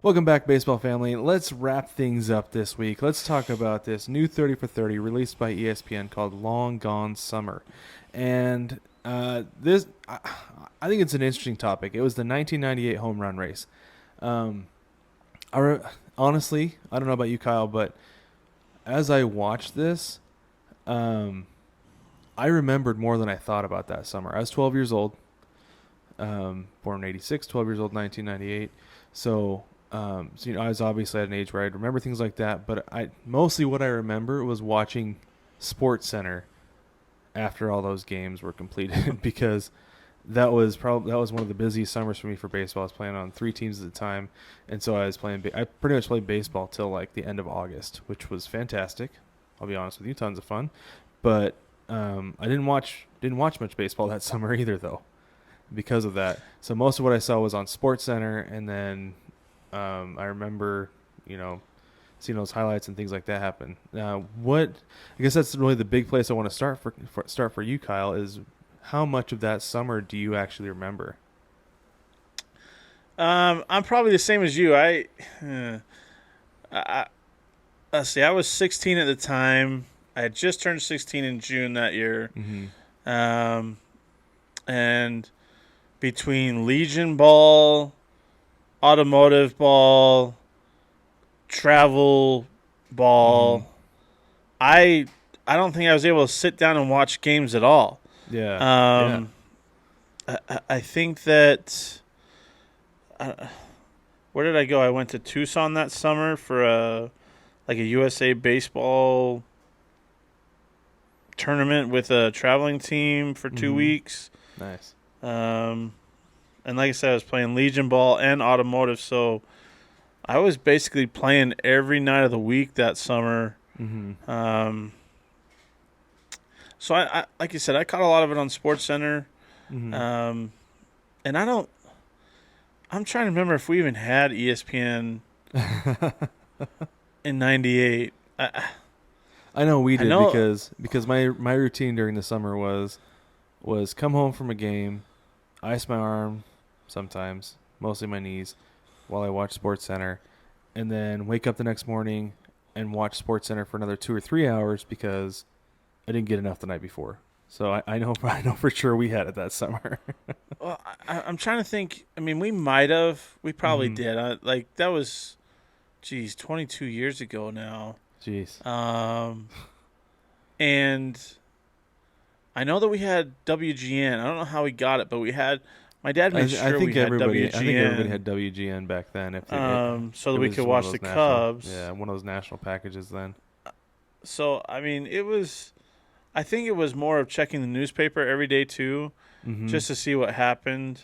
Welcome back, baseball family. Let's wrap things up this week. Let's talk about this new 30 for 30 released by ESPN called Long Gone Summer. And I think it's an interesting topic. It was the 1998 home run race. Um, Honestly, I don't know about you, Kyle, but as I watched this, um, I remembered more than I thought about that summer. I was 12 years old, born in 86, 12 years old, 1998. So I was obviously at an age where I'd remember things like that, but I mostly what I remember was watching Sports Center after all those games were completed because that was one of the busiest summers for me for baseball. I was playing on three teams at the time, and so I pretty much played baseball till like the end of August, which was fantastic. I'll be honest with you, tons of fun. But I didn't watch much baseball that summer either, though, because of that. So most of what I saw was on Sports Center, and then I remember, you know, seeing those highlights and things like that happen. What I guess that's really the big place I want to start for you, Kyle. Is how much of that summer do you actually remember? I'm probably the same as you. I let's see. I was 16 at the time. I had just turned 16 in June that year. Mm-hmm. Um, and between Legion ball, automotive ball, travel Mm-hmm. ball, I I don't think I was able to sit down and watch games at all. Yeah. Yeah. Um, I think that uh, where did I go? I went to Tucson that summer for a USA baseball tournament with a traveling team for two Mm-hmm. weeks. Nice. Um, and like I said, I was playing Legion ball and automotive, so I was basically playing every night of the week that summer. Mm-hmm. Um, so I like you said, I caught a lot of it on Sports Center. Mm-hmm. Um, and I don't. I'm trying to remember if we even had ESPN in '98. I know we I did know. because my routine during the summer was come home from a game, ice my arm, sometimes mostly my knees, while I watch Sports Center, and then wake up the next morning and watch Sports Center for another 2 or 3 hours because I didn't get enough the night before. So I know I know for sure we had it that summer. Well, I'm trying to think. I mean, we might have. We probably Mm-hmm. did. Like that was, geez, 22 years ago now. Jeez. Um, and I know that we had WGN. I don't know how we got it, but we had. My dad made I sure we think had everybody had WGN, WGN back then. If so it that we was could just one of watch the those national, Cubs. yeah, one of those national packages then. So I mean, it was. I think it was more of checking the newspaper every day too, Mm-hmm. just to see what happened.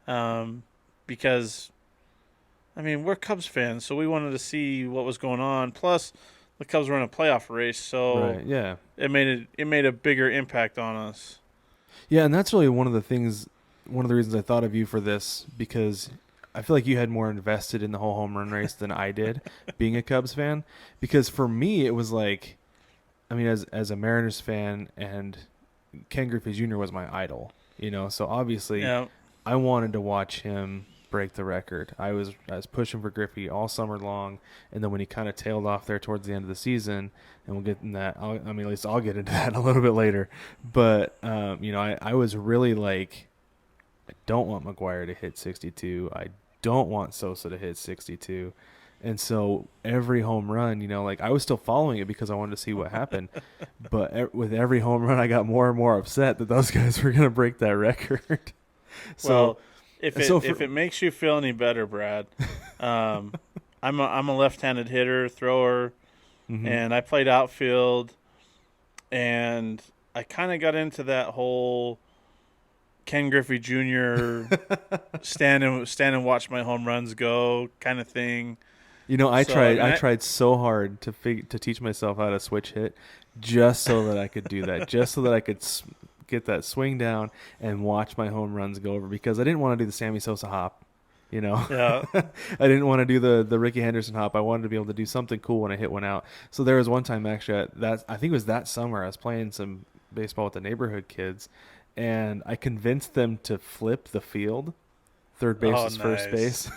Um, because I mean, we're Cubs fans, so we wanted to see what was going on. Plus, the Cubs were in a playoff race, so Right. Yeah. it made a bigger impact on us. Yeah, and that's really one of the reasons I thought of you for this because I feel like you had more invested in the whole home run race than I did, being a Cubs fan. Because for me, it was like, I mean, as a Mariners fan, and Ken Griffey Jr. was my idol, So obviously, Yeah, I wanted to watch him break the record. I was pushing for Griffey all summer long, and then when he kind of tailed off there towards the end of the season, and we'll get in that. I mean, at least I'll get into that a little bit later. But I was really like, I don't want McGuire to hit 62. I don't want Sosa to hit 62. And so every home run, like I was still following it because I wanted to see what happened. But with every home run, I got more and more upset that those guys were going to break that record. so, well, if so it for, if it makes you feel any better, Brad, um, I'm a left-handed hitter, thrower, hmm and I played outfield, and I kind of got into that whole Ken Griffey Jr. stand and watch my home runs go kind of thing. I So I tried mean, I tried so hard to teach myself how to switch hit just so that I could do that, just so that I could get that swing down and watch my home runs go over because I didn't want to do the Sammy Sosa hop. You know, yeah, I didn't want to do the Ricky Henderson hop. I wanted to be able to do something cool when I hit one out. So there was one time actually that I think it was that summer I was playing some baseball with the neighborhood kids, and I convinced them to flip the field, third base oh was first nice. base,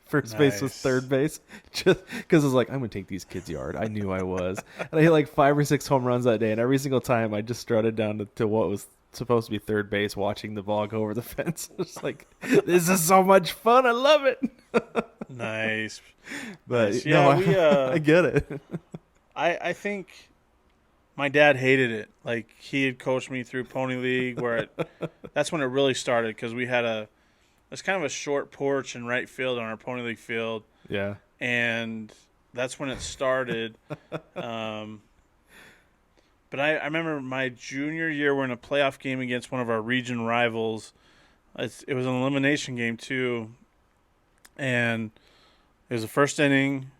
First base was Nice. third base, just because I was like, I'm gonna take these kids' yard. I knew I was, and I hit like 5 or 6 home runs that day. And every single time, I just strutted down to what was supposed to be third base, watching the ball go over the fence. It's like, this is so much fun. I love it. Nice. Nice. But no, Yeah, we I get it. I think my dad hated it. Like he had coached me through Pony League that's when it really started because we had it's kind of a short porch in right field on our Pony League field, Yeah, and that's when it started. Um, but I remember my junior year, we're in a playoff game against one of our region rivals. It was an elimination game too, and it was the first inning.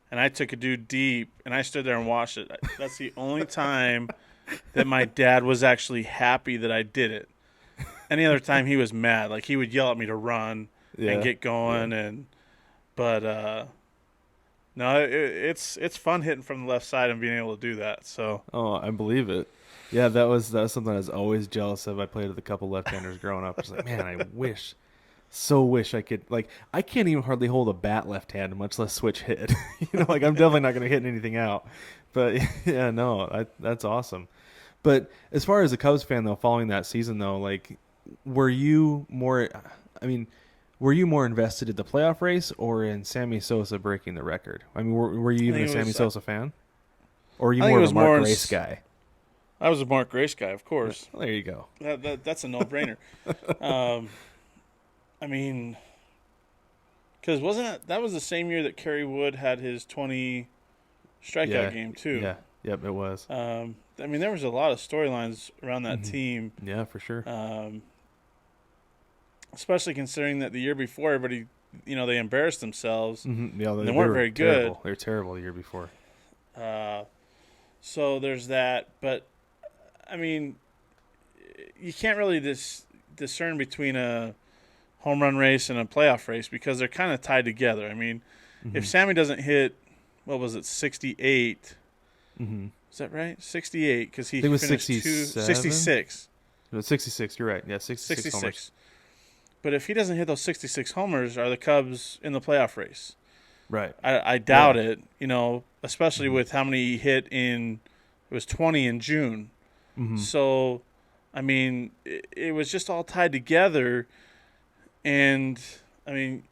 And I took a dude deep, and I stood there and watched it. That's the only time that my dad was actually happy that I did it. Any other time, he was mad. Like he would yell at me to run and yeah, get yeah. going, but no, it's fun hitting from the left side and being able to do that. So Oh, I believe it. Yeah, that was something I was always jealous of. I played with a couple left-handers growing up. I was like, man, so wish I could. Like, I can't even hardly hold a bat left-handed, much less switch hit. Like I'm definitely not going to hit anything out. But yeah, no, that's awesome. But as far as a Cubs fan though, following that season though, like, were you more? I mean, were you more invested in the playoff race or in Sammy Sosa breaking the record? I mean, were you I even a think it Sammy was Sosa fan, or are you I think more it of a was Mark more. Grace guy? I was a Mark Grace guy, of course. Well, there you go. That's a no brainer. Um, I mean, because wasn't that was the same year that Kerry Wood had his 20 strikeout Yeah, game too? yeah, yep, it was. I mean, there was a lot of storylines around that Hmm. team, Yeah, for sure. um, especially considering that the year before everybody, they embarrassed themselves Yeah, and they they weren't were very good. terrible. They were terrible the year before. Uh, so there's that. But I mean, you can't really discern between a home run race and a playoff race because they're kind of tied together. I mean, if Hmm. Sammy doesn't hit, what was it, 68? Hmm. Is that right? 68 because I he think it was finished 67. 66. No, 66. You're right. Yeah, 66 homers. 66. But if he doesn't hit those 66 homers, are the Cubs in the playoff race? Right. I doubt Yeah. it, especially Hmm. with how many he hit it was 20 in June. Hmm. So, I mean, it was just all tied together. And, I mean,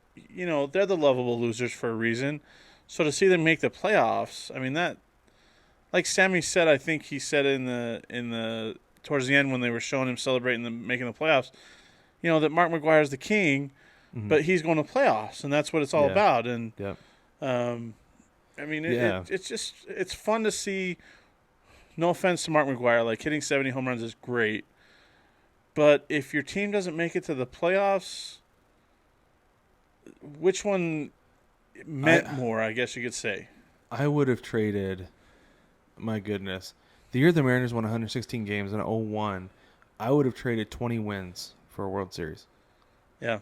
they're the lovable losers for a reason. So to see them make the playoffs, I mean, like Sammy said, I think he said in the towards the end when they were showing him celebrating them making the playoffs, that Mark McGuire's the king, Hmm. but he's going to playoffs, and that's what it's all Yeah. about. And Yep. um, I mean, Yeah. it's fun to see. No offense to Mark McGuire, like hitting 70 home runs is great, but if your team doesn't make it to the playoffs, which one meant I more? I guess you could say. I would have traded. My goodness, the year the Mariners won 116 games in '01, I would have traded 20 wins for a World Series. Yeah.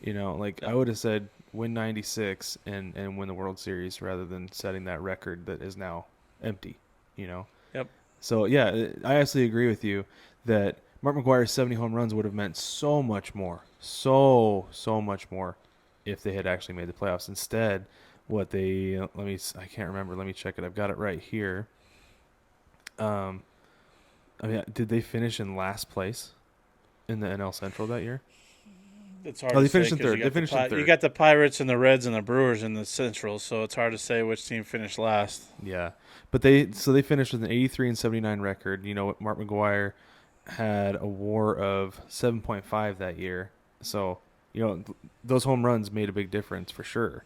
Like Yep. I would have said win 96 and win the World Series rather than setting that record that is now empty. You know. Yep. So yeah, I absolutely agree with you that Mark McGuire's 70 home runs would have meant so much more, so much more, if they had actually made the playoffs. Instead, what they I can't remember. Let me check it. I've got it right here. Um, I mean, did they finish in last place in the NL Central that year? It's hard Oh, to they say finished in because third. They finished in you third. got the Pirates and the Reds and the Brewers in the Central, so it's hard to say which team finished last. Yeah, but they finished with an 83 and 79 record. Mark McGuire had a WAR of 7.5 that year. So those home runs made a big difference for sure.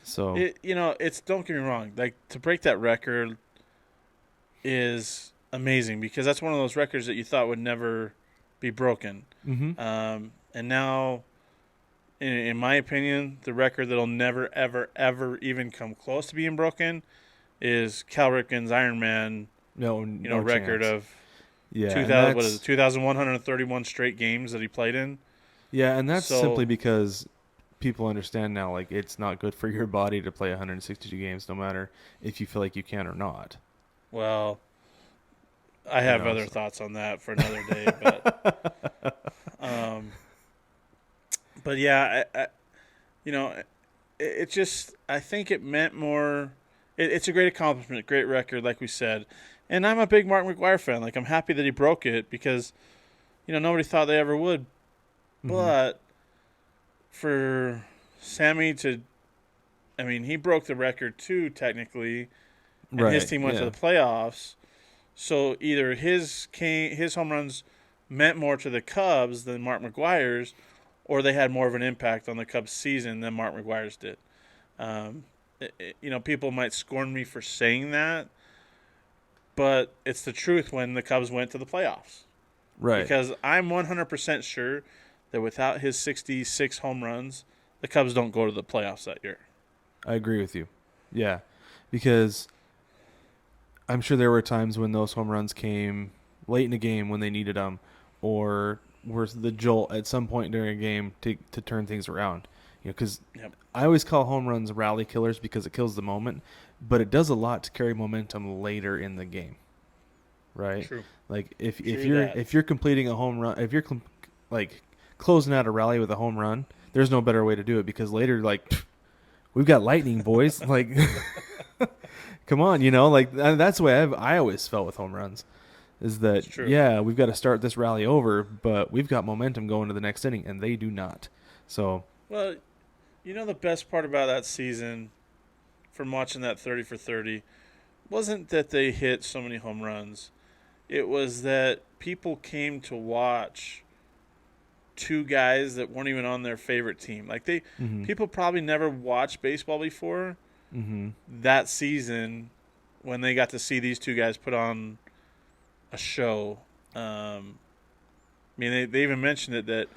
So It's don't get me wrong, like to break that record is amazing because that's one of those records that you thought would never be broken. hmm And now, in my opinion, the record that'll never, ever, ever even come close to being broken is Cal Ripken's Ironman, no record chance. of Yeah, and 2000. What is it? that's 2,131 straight games that he played in. simply So, because people understand now, like, it's not good for your body to play 162 games, no matter if you feel like you can or not. well, I have other So. thoughts on that for another day, but um, but yeah, you know, it just, I think it meant more. It's a great accomplishment, great record, like we said. And I'm a big Mark McGwire fan. Like, I'm happy that he broke it because, nobody thought they ever would. Hmm. But for Sammy to, I mean, he broke the record too, technically, and his Right. team went to Yeah. the playoffs. So either his home runs meant more to the Cubs than Mark McGwire's, or they had more of an impact on the Cubs' season than Mark McGwire's did. Um, people might scorn me for saying that, but it's the truth when the Cubs went to the playoffs. Right. Because I'm 100% sure that without his 66 home runs, the Cubs don't go to the playoffs that year. I agree with you. Yeah, because I'm sure there were times when those home runs came late in the game when they needed them, or were the jolt at some point during a game to turn things around. Because Yep. I always call home runs rally killers because it kills the moment, but it does a lot to carry momentum later in the game. Right? True. Like if True you're that. if you're completing a home run, if you're like closing out a rally with a home run, there's no better way to do it because later we've got lightning, boys. Like, come on, like that's the way I always felt with home runs. Is It's that true. yeah, we've got to start this rally over, but we've got momentum going to the next inning, and they do not. So Well, the best part about that season from watching that 30 for 30 wasn't that they hit so many home runs. It was that people came to watch two guys that weren't even on their favorite team. Like hmm people probably never watched baseball before hmm that season when they got to see these two guys put on a show. They even mentioned it that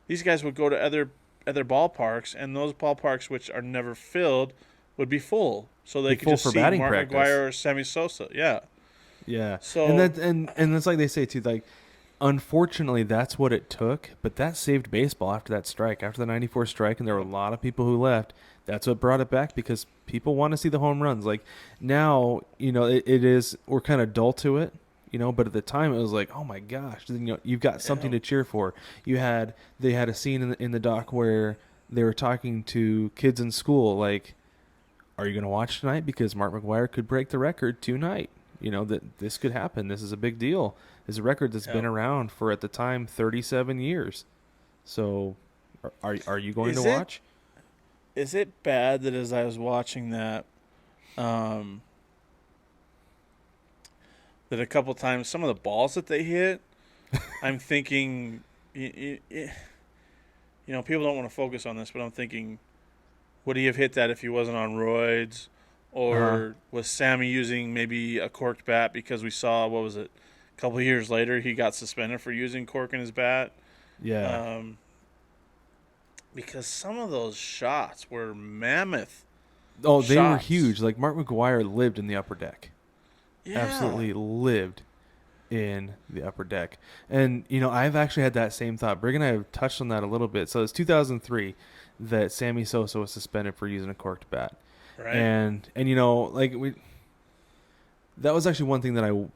these guys would go to other ballparks, and those ballparks which are never filled would be full, so be they could full just for see batting Mark practice. McGwire or Sammy Sosa. Yeah. Yeah, and So and it's like they say too. Like, unfortunately, that's what it took. But that saved baseball after that strike, after the '94 strike, and there were a lot of people who left. That's what brought it back because people want to see the home runs. Like now, it is we're kind of dull to it. But at the time it was like, oh my gosh, you've got something yeah, to cheer for. They had a scene in the doc where they were talking to kids in school, like, are you going to watch tonight? Because Mark McGwire could break the record tonight. That this could happen. This is a big deal. It's a record that's yeah. been around for at the time 37 years. So, are you going to Is it watch? is it bad that as I was watching that, um, that a couple times some of the balls that they hit, I'm thinking, people don't want to focus on this, but I'm thinking, would he have hit that if he wasn't on roids? Uh huh. Or was Sammy using maybe a corked bat because we saw, what was it, a couple of years later he got suspended for using cork in his bat? Yeah. Um, because some of those shots were mammoth Oh, they were shots. huge. Like Mark McGwire lived in the upper deck. Yeah. Absolutely lived in the upper deck. And I've actually had that same thought. Brig and I have touched on that a little bit. So it's 2003 that Sammy Sosa was suspended for using a corked bat. Right? And like we that was actually one thing that I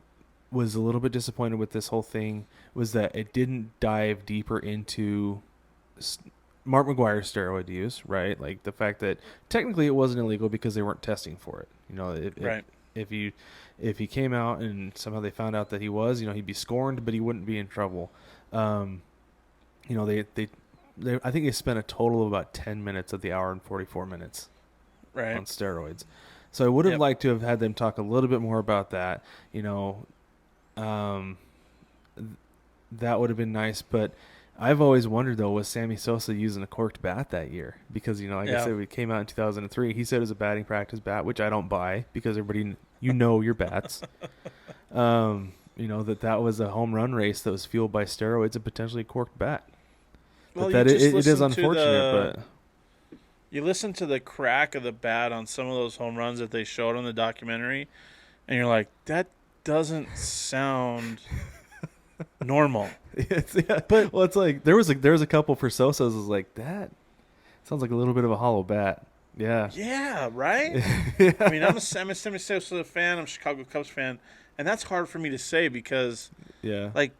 was a little bit disappointed with this whole thing was that it didn't dive deeper into Mark McGuire's steroid use, right? Like the fact that technically it wasn't illegal because they weren't testing for it. Right. If you if he came out and somehow they found out that he was, he'd be scorned, but he wouldn't be in trouble. Um, they I think they spent a total of about 10 minutes of the hour and 44 minutes Right. on steroids. So I would have Yep. liked to have had them talk a little bit more about that. Um, that would have been nice. But I've always wondered though, was Sammy Sosa using a corked bat that year? Because like I Yeah. said, we came out in 2003. He said it was a batting practice bat, which I don't buy because everybody, your bats. That was a home run race that was fueled by steroids and potentially a corked bat. But Well, that it is unfortunate, but you listen to the crack of the bat on some of those home runs that they showed on the documentary, and you're like, that doesn't sound normal. yeah. But Well, it's like there was a couple for Sosa's. Was like that sounds like a little bit of a hollow bat. Yeah. yeah, right? I Yeah. mean, I'm a Sammy Sosa fan. I'm a Chicago Cubs fan, and that's hard for me to say because, Yeah. like,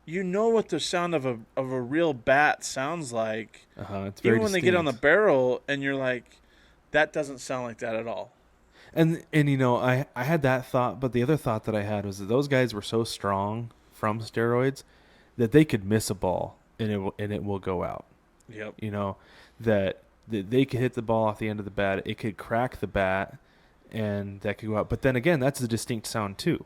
you know what the sound of a real bat sounds like, It's very even when they get on the distinct. barrel, and you're like, that doesn't sound like that at all. And I had that thought, but the other thought that I had was that those guys were so strong from steroids that they could miss a ball and it will go out. Yep. You know that they could hit the ball off the end of the bat, it could crack the bat, and that could go out. But then again, that's a distinct sound too.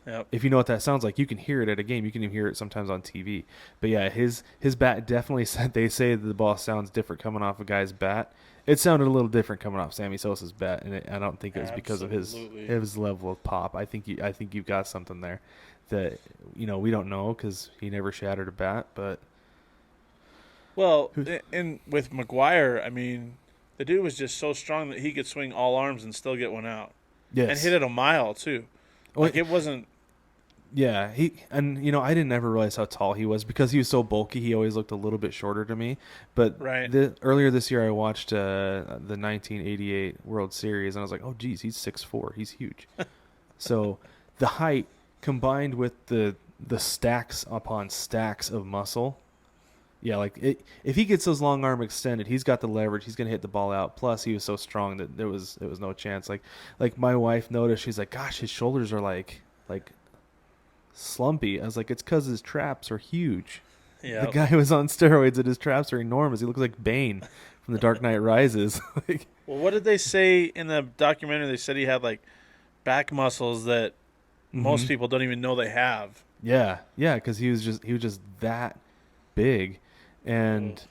Yep. If you know what that sounds like, you can hear it at a game. You can even hear it sometimes on TV. But yeah, his bat definitely said they say that the ball sounds different coming off a guy's bat. It sounded a little different coming off Sammy Sosa's bat, and I don't think it was because of Absolutely. his level of pop. I think you've got something there that we don't know because he never shattered a bat. But Well, and with McGuire, I mean, the dude was just so strong that he could swing all arms and still get one out, and yes, hit it a mile too. well, Like it wasn't. yeah, he and I didn't ever realize how tall he was because he was so bulky. He always looked a little bit shorter to me. But Right. earlier this year, I watched the 1988 World Series, and I was like, oh, geez, he's 6'4". He's huge. So the height combined with the stacks upon stacks of muscle, yeah, like if he gets those long arm extended, he's got the leverage. He's gonna hit the ball out. Plus, he was so strong that there was no chance. Like my wife noticed, she's like, gosh, his shoulders are like slumpy. I was like, it's because his traps are huge. The Yeah. guy was on steroids and his traps are enormous. He looks like Bane from The Dark Knight Rises. Like, Well, what did they say in the documentary? They said he had like back muscles that most hmm people don't even know they have. yeah, because he was just that big, Oh. and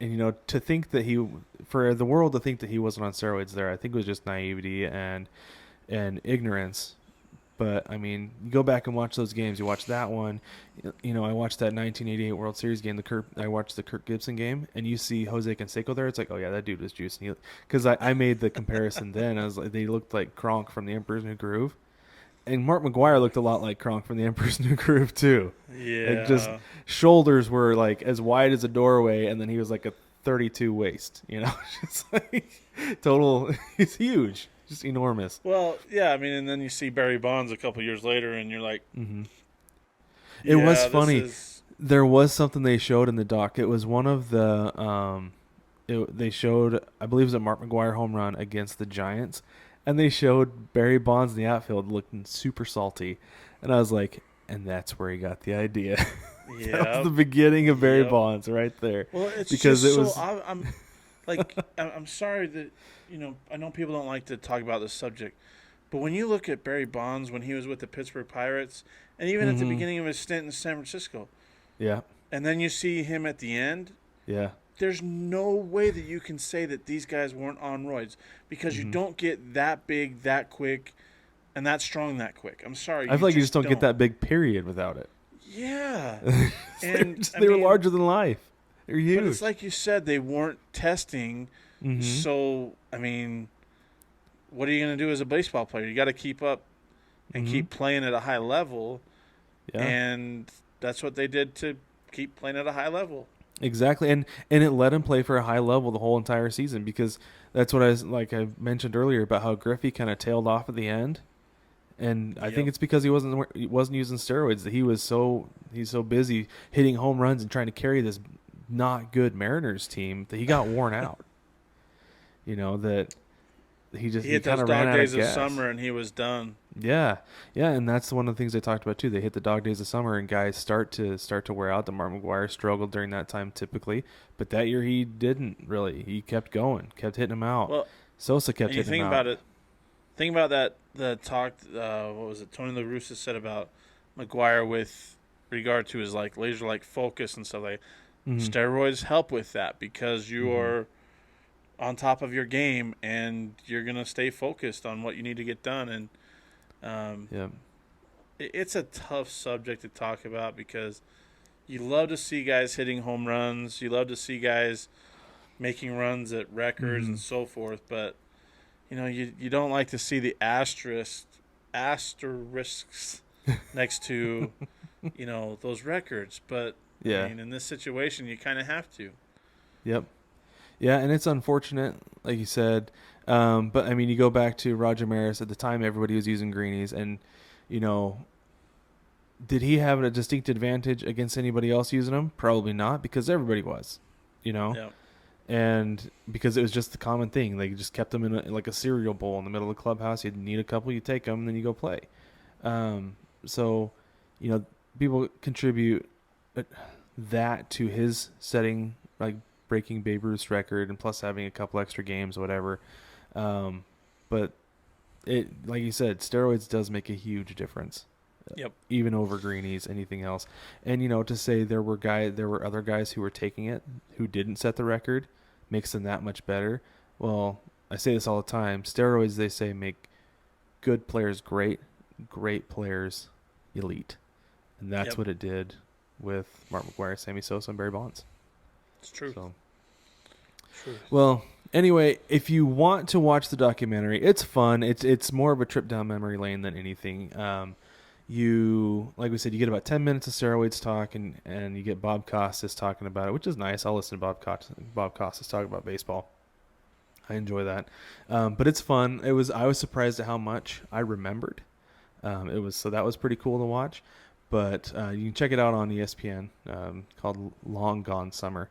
to think that for the world to think that he wasn't on steroids there, I think it was just naivety and ignorance. But I mean, you go back and watch those games. You watch that one. I watched that 1988 World Series game. I watched the Kirk Gibson game, and you see Jose Canseco there. It's like, oh yeah, that dude was juicing. Because I made the comparison then. I was like, they looked like Kronk from The Emperor's New Groove, and Mark McGuire looked a lot like Kronk from The Emperor's New Groove too. Like just Yeah. shoulders were like as wide as a doorway, and then he was like a 32 waist. Just like total. He's huge, just enormous. Well, yeah. I mean, and then you see Barry Bonds a couple years later, and you're like, hmm It was yeah, this funny. is. There was something they showed in the doc. It was one of the they showed, I believe it was a Mark McGuire home run against the Giants, and they showed Barry Bonds in the outfield looking super salty, and I was like, and that's where he got the idea. That was Yeah. the beginning of Barry Yep. Bonds right there, Well, it's because just it so was. I'm like I'm sorry that I know people don't like to talk about this subject, but when you look at Barry Bonds when he was with the Pittsburgh Pirates, and even at the hmm beginning of his stint in San Francisco, Yeah, and then you see him at the end, yeah. there's no way that you can say that these guys weren't on roids because you hmm don't get that big that quick and that strong that quick. I'm sorry, I you feel like you just just don't get don't. that big period without it. Yeah, They're and I they were mean, larger than life. They're but it's huge. like you said, they weren't testing. hmm So, I mean, what are you going to do as a baseball player? You got to keep up and hmm keep playing at a high level, Yeah. and that's what they did to keep playing at a high level. Exactly, and it let him play for a high level the whole entire season because that's what I mentioned earlier about how Griffey kind of tailed off at the end, and I think Yep. it's because he wasn't using steroids that he's so busy hitting home runs and trying to carry this not good Mariners team that he got worn out. That He he hit kind those of ran dog out of days of gas. summer, and he was done. Yeah, yeah, and that's one of the things they talked about too. They hit the dog days of summer, and guys start to wear out. The Mark McGuire struggled during that time typically, but that year he didn't really. He kept going, kept hitting him out. Well, Sosa kept and you hitting him think out. about it. Think about that. The talk. What was it? Tony La Russa said about McGuire with regard to his like laser-like focus and stuff like. hmm Steroids help with that because you hmm are on top of your game and you're gonna stay focused on what you need to get done. And um, Yeah. it's a tough subject to talk about because you love to see guys hitting home runs, you love to see guys making runs at records hmm and so forth, but you don't like to see the asterisks next to those records. But I Yeah. mean, in this situation, you kind of have to. Yep. Yeah, and it's unfortunate, like you said. But I mean, you go back to Roger Maris at the time. Everybody was using greenies, and you know Did he have a distinct advantage against anybody else using them? Probably not, because everybody was, you know, Yeah. and because it was just the common thing. They just kept them in like a cereal bowl in the middle of the clubhouse. You need a couple, you take them, and then you go play. So, you know, people contribute uh, that to his setting, like breaking Babe Ruth's record, and plus having a couple extra games, whatever. Um, but it, like you said, steroids does make a huge difference, Yep. even over greenies, anything else. And you know, to say there were other guys who were taking it who didn't set the record, makes them that much better. Well, I say this all the time. Steroids, they say, make good players great, great players elite, and that's Yep. what it did with Mark McGuire, Sammy Sosa, and Barry Bonds. It's true. So, True. well, anyway, if you want to watch the documentary, it's fun. It's more of a trip down memory lane than anything. You, like we said, you get about 10 minutes of steroids talk, and you get Bob Costas talking about it, which is nice. I'll listen to Bob Costas talk about baseball. I enjoy that, but it's fun. I was surprised at how much I remembered. It was so that was pretty cool to watch. But you can check it out on ESPN, called Long Gone Summer.